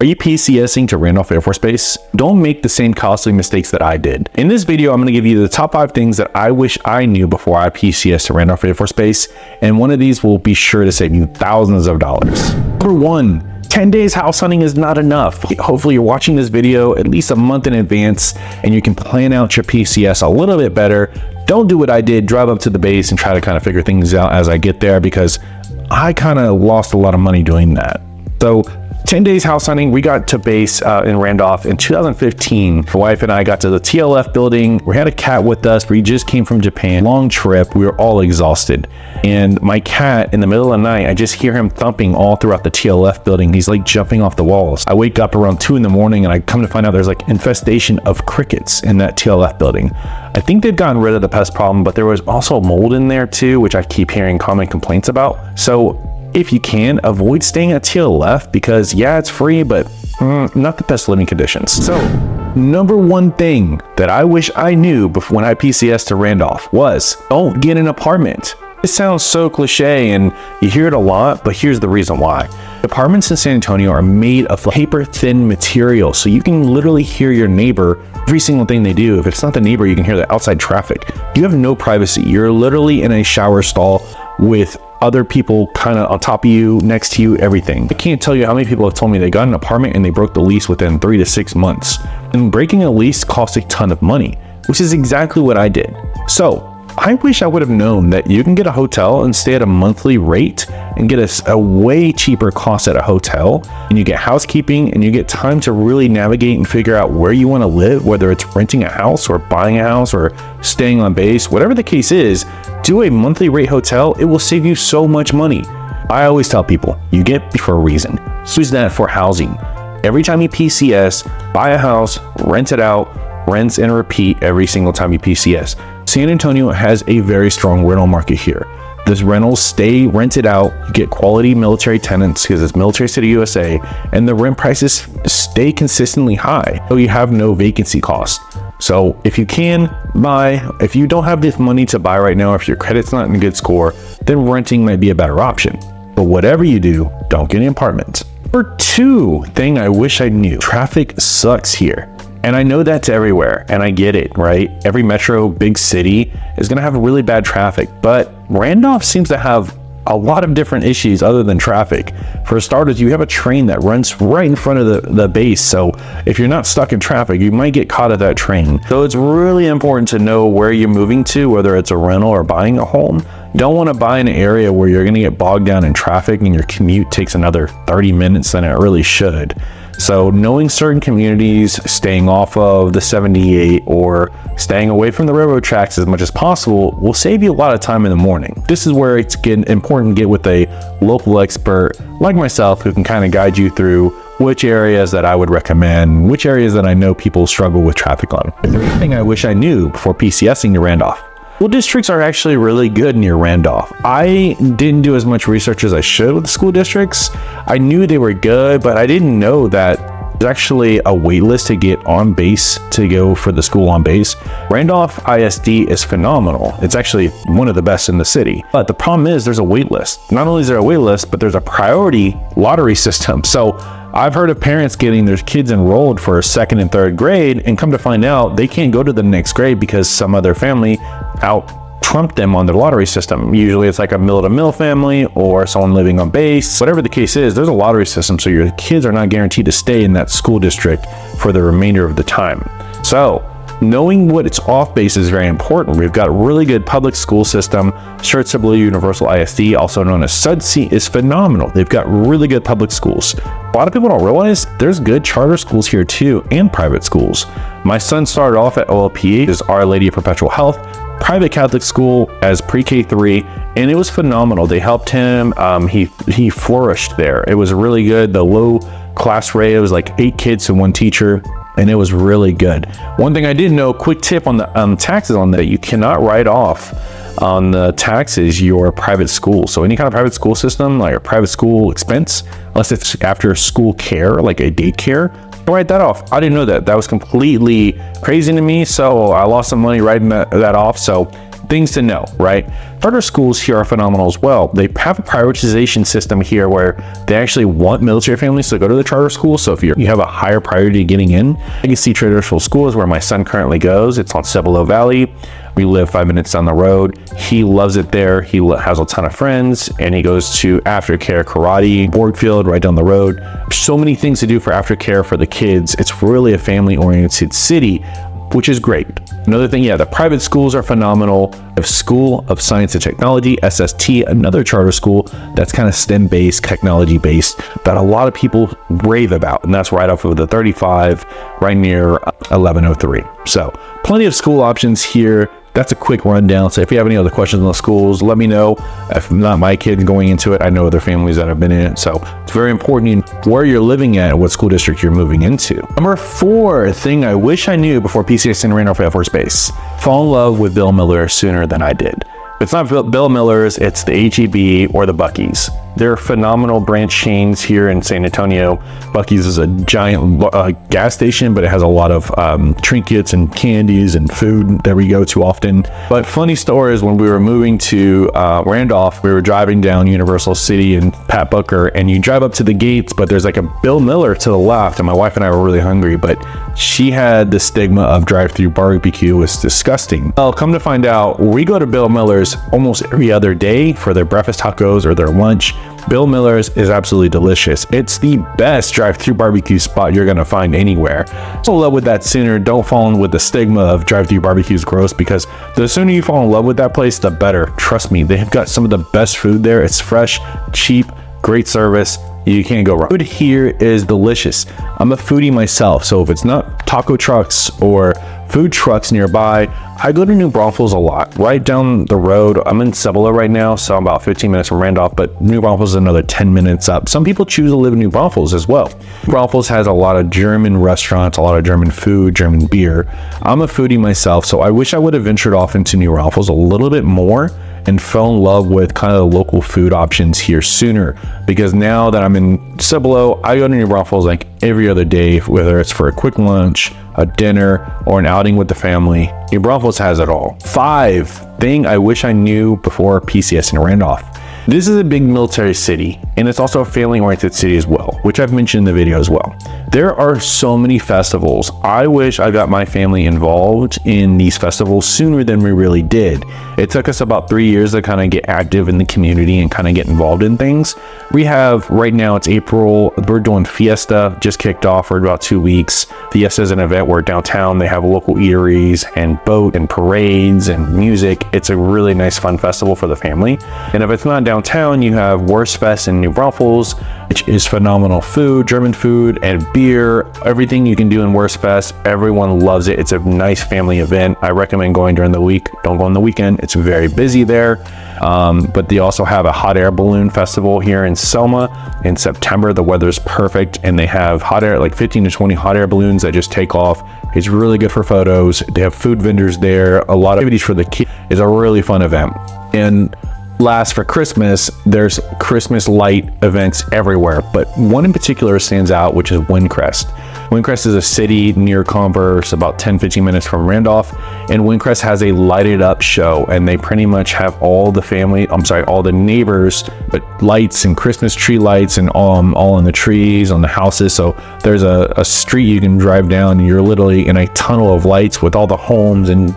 Are you PCSing to Randolph Air Force Base? Don't make the same costly mistakes that I did. In this video, I'm going to give you the top 5 things that I wish I knew before I PCS to Randolph Air Force Base, and one of these will be sure to save you thousands of dollars. Number 1, 10 days house hunting is not enough. Hopefully you're watching this video at least a month in advance and you can plan out your PCS a little bit better. Don't do what I did, drive up to the base and try to kind of figure things out as I get there, because I kind of lost a lot of money doing that. So 10 days house hunting. We got to base in Randolph in 2015. My wife and I got to the TLF building. We had a cat with us. We just came from Japan. Long trip. We were all exhausted. And my cat, in the middle of the night, I just hear him thumping all throughout the TLF building. He's like jumping off the walls. I wake up around 2 in the morning and I come to find out there's like infestation of crickets in that TLF building. I think they've gotten rid of the pest problem, but there was also mold in there too, which I keep hearing common complaints about. So if you can, avoid staying at TLF, because yeah, it's free, but not the best living conditions. So number 1 thing that I wish I knew before when I PCS to Randolph was don't get an apartment. It sounds so cliche and you hear it a lot, but here's the reason why. Apartments in San Antonio are made of paper thin material, so you can literally hear your neighbor every single thing they do. If it's not the neighbor, you can hear the outside traffic. You have no privacy. You're literally in a shower stall with other people kind of on top of you, next to you, everything. I can't tell you how many people have told me they got an apartment and they broke the lease within 3 to 6 months. And breaking a lease costs a ton of money, which is exactly what I did. So I wish I would have known that you can get a hotel and stay at a monthly rate and get a way cheaper cost at a hotel, and you get housekeeping and you get time to really navigate and figure out where you want to live, whether it's renting a house or buying a house or staying on base. Whatever the case is, do a monthly rate hotel. It will save you so much money. I always tell people, you get for a reason. Use that for housing. Every time you PCS, buy a house, rent it out, rinse and repeat every single time you PCS. San Antonio has a very strong rental market here. This rentals stay rented out. You get quality military tenants because it's Military City USA, and the rent prices stay consistently high, so you have no vacancy cost. So if you can buy, if you don't have this money to buy right now, if your credit's not in a good score, then renting might be a better option. But whatever you do, don't get an apartment. Number 2 thing I wish I knew, traffic sucks here. And I know that's everywhere, and I get it, right? Every metro, big city is gonna have really bad traffic, but Randolph seems to have a lot of different issues other than traffic. For starters, you have a train that runs right in front of the base, so if you're not stuck in traffic, you might get caught at that train. So it's really important to know where you're moving to, whether it's a rental or buying a home. You don't want to buy in an area where you're gonna get bogged down in traffic and your commute takes another 30 minutes than it really should. So knowing certain communities, staying off of the 78 or staying away from the railroad tracks as much as possible will save you a lot of time in the morning. This is where it's important to get with a local expert like myself who can kind of guide you through which areas that I would recommend, which areas that I know people struggle with traffic on. The 3rd thing I wish I knew before PCSing to Randolph. School districts are actually really good near Randolph. I didn't do as much research as I should with the school districts. I knew they were good, but I didn't know that there's actually a wait list to get on base to go for the school on base. Randolph ISD is phenomenal. It's actually one of the best in the city. But the problem is there's a wait list. Not only is there a wait list, but there's a priority lottery system. So I've heard of parents getting their kids enrolled for 2nd and 3rd grade and come to find out they can't go to the next grade because some other family out-trumped them on their lottery system. Usually it's like a mill-to-mill family or someone living on base. Whatever the case is, there's a lottery system, so your kids are not guaranteed to stay in that school district for the remainder of the time. So knowing what it's off base is very important. We've got a really good public school system. Schertzer Blue Universal ISD, also known as SUDC, is phenomenal. They've got really good public schools. A lot of people don't realize there's good charter schools here too, and private schools. My son started off at OLP, which is Our Lady of Perpetual Health, private Catholic school as pre-K3, and it was phenomenal. They helped him. He flourished there. It was really good. The low class rate, it was like 8 kids to 1 teacher. And it was really good. One thing I didn't know, quick tip on the taxes on that, you cannot write off on the taxes your private school. So any kind of private school system, like a private school expense, unless it's after school care, like a daycare, don't write that off. I didn't know that. That was completely crazy to me. So I lost some money writing that off. So things to know, right? Charter schools here are phenomenal as well. They have a prioritization system here where they actually want military families to go to the charter school. So if you have a higher priority getting in, Legacy Traditional School is where my son currently goes. It's on Cibolo Valley. We live 5 minutes down the road. He loves it there. He has a ton of friends, and he goes to aftercare karate, Borgfield right down the road. So many things to do for aftercare for the kids. It's really a family-oriented city, which is great. Another thing, yeah, the private schools are phenomenal. The School of Science and Technology, SST, another charter school that's kind of STEM-based, technology-based, that a lot of people rave about, and that's right off of the 35, right near 1103. So plenty of school options here. That's a quick rundown. So if you have any other questions on the schools, let me know. If not my kid going into it, I know other families that have been in it. So it's very important where you're living at, what school district you're moving into. Number 4 thing I wish I knew before PCSing Randolph Air Force Base: fall in love with Bill Miller sooner than I did. If it's not Bill Miller's, it's the HEB or the Buc-ee's. They're phenomenal branch chains here in San Antonio. Buc-ee's is a giant gas station, but it has a lot of trinkets and candies and food that we go to often. But funny story is when we were moving to Randolph, we were driving down Universal City and Pat Booker, and you drive up to the gates, but there's like a Bill Miller to the left, and my wife and I were really hungry, but she had the stigma of drive-through barbecue was disgusting. Well, come to find out, we go to Bill Miller's almost every other day for their breakfast tacos or their lunch. Bill Miller's is absolutely delicious. It's the best drive-through barbecue spot you're gonna find anywhere. So love with that sooner. Don't fall in with the stigma of drive-through barbecue is gross, because the sooner you fall in love with that place, the better. Trust me, they've got some of the best food there. It's fresh, cheap, great service. You can't go wrong. Food here is delicious. I'm a foodie myself, so if it's not taco trucks or food trucks nearby, I go to New Braunfels a lot. Right down the road, I'm in Cibolo right now, so I'm about 15 minutes from Randolph, but New Braunfels is another 10 minutes up. Some people choose to live in New Braunfels as well. New Braunfels has a lot of German restaurants, a lot of German food, German beer. I'm a foodie myself, so I wish I would have ventured off into New Braunfels a little bit more and fell in love with kind of the local food options here sooner, because now that I'm in Cibolo, I go to New Braunfels like every other day, whether it's for a quick lunch, a dinner, or an outing with the family. New Braunfels has it all. 5 thing I wish I knew before PCS in Randolph. This is a big military city, and it's also a family-oriented city as well, which I've mentioned in the video as well. There are so many festivals. I wish I got my family involved in these festivals sooner than we really did. It took us about 3 years to kind of get active in the community and kind of get involved in things. We have, right now it's April, we're doing Fiesta, just kicked off for about 2 weeks. Fiesta is an event where downtown they have local eateries and boat and parades and music. It's a really nice fun festival for the family. And if it's not downtown, you have Wurstfest in New Braunfels, which is phenomenal food, German food and beer, everything you can do in Wurstfest. Everyone loves it. It's a nice family event. I recommend going during the week. Don't go on the weekend. It's very busy there. But they also have a hot air balloon festival here in Selma in September. The weather's perfect, and they have hot air, like 15 to 20 hot air balloons that just take off. It's really good for photos. They have food vendors there. A lot of activities for the kids. It's a really fun event. And last, for Christmas, there's Christmas light events everywhere, but one in particular stands out, which is Windcrest. Windcrest is a city near Converse, about 10-15 minutes from Randolph, and Windcrest has a lighted up show, and they pretty much have all the neighbors, but lights and Christmas tree lights and all in the trees, on the houses. So there's a street you can drive down, and you're literally in a tunnel of lights with all the homes and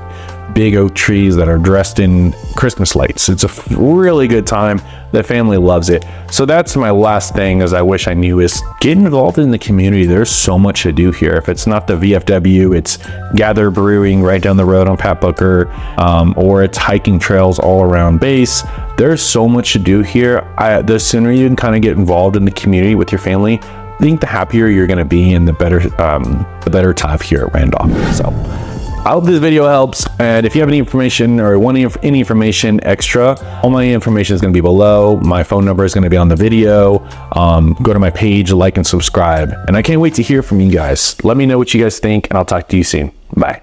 big oak trees that are dressed in Christmas lights. It's a really good time. The family loves it. So that's my last thing, as I wish I knew, is get involved in the community. There's so much to do here. If it's not the VFW, it's Gather Brewing right down the road on Pat Booker, or it's hiking trails all around base. There's so much to do here. The sooner you can kind of get involved in the community with your family, I think the happier you're going to be, and the better time here at Randolph. So I hope this video helps, and if you have any information or want any information extra, all my information is going to be below. My phone number is going to be on the video. Go to my page, like and subscribe, and I can't wait to hear from you guys. Let me know what you guys think, and I'll talk to you soon. Bye.